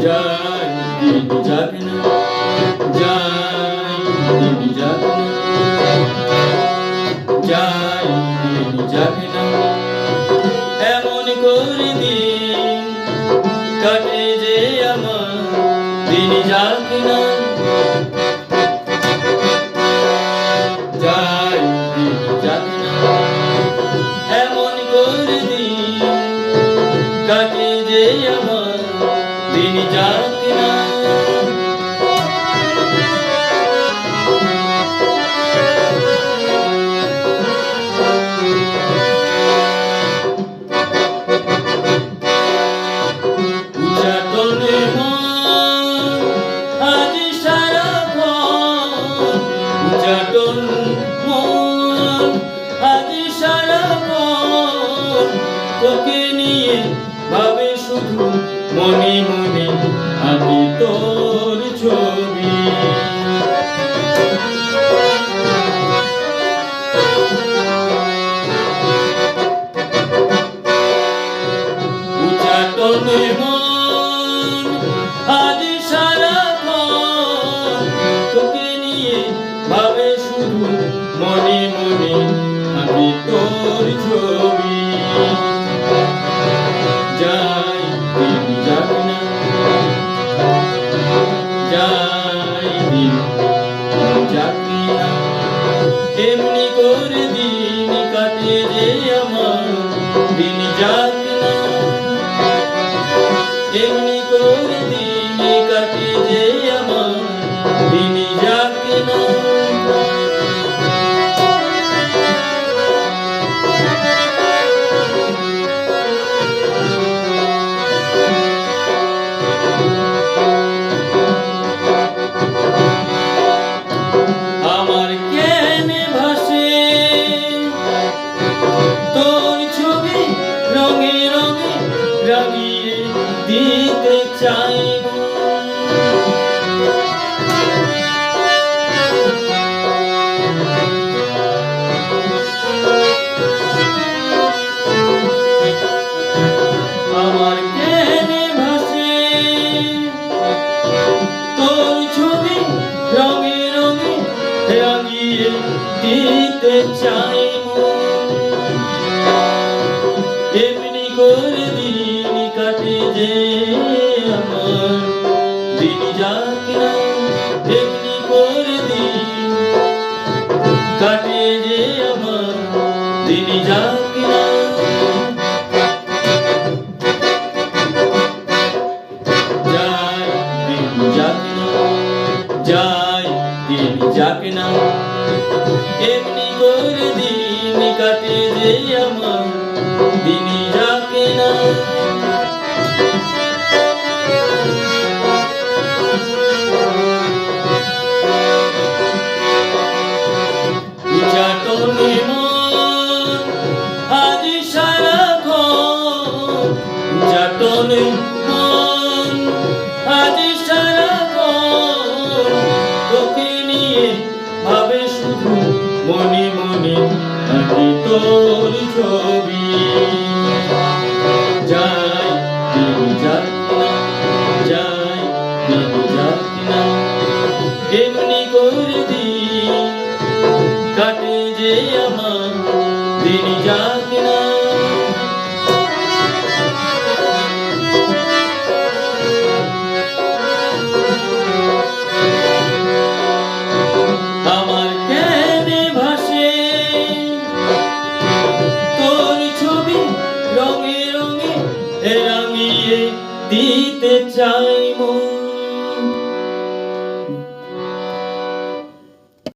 যায় দিন যাবে না, যায় দিন যাবে না, যায় দিন যাবে না, এমন করে দিন কাটে যে আমার দিন যাবে না, যায় দিন যাবে না, এমন করে দিন কাটে যে আমার দিন যাবে না। উচাটনে মন আজ সারাক্ষণ, উচাটন মন আজ সারাক্ষণ তোকে নিয়ে ভাবে শুধু মনে মনে আঁকি তোর ছবি। উচাটনে মন আজ সারাক্ষণ তোকে নিয়ে ভাবে শুধু মনে মনে আঁকি তোর ছবি। যায় দিন যাবে না, যায় দিন যাবে না, এমনি করে দিন কাটে যে আমার দিন যাবে না, এমনি করে দিন কাটে যে আমার দিন যাবে না। আমার জ্ঞানে ভাসে তোর ছবি রঙে রঙে রাঙিয়ে দিতে চাইব, আমার জ্ঞানে ভাসে তোর ছবি রঙে রঙে রাঙিয়ে দিতে চাইব, এমনি করে দিন কাটে যে আমার দিন যাবে না, এমনি করে দিন কাটে যে আমার দিন যাবে না। যায় দিন যাবে না, যায় দিন যাবে না, এমনি করে দিন কাটে যে আমার দিন যাবে না। উচাটনে মন আজ সারাক্ষণ, উচাটনে মন আজ সারাক্ষণ তোকে নিয়ে ভাবে শুধু মনে মনে আঁকি তোর ছবি। যায় দিন যাবে না, যায় দিন যাবে না, এমনি করে দিন কাটে যে আমার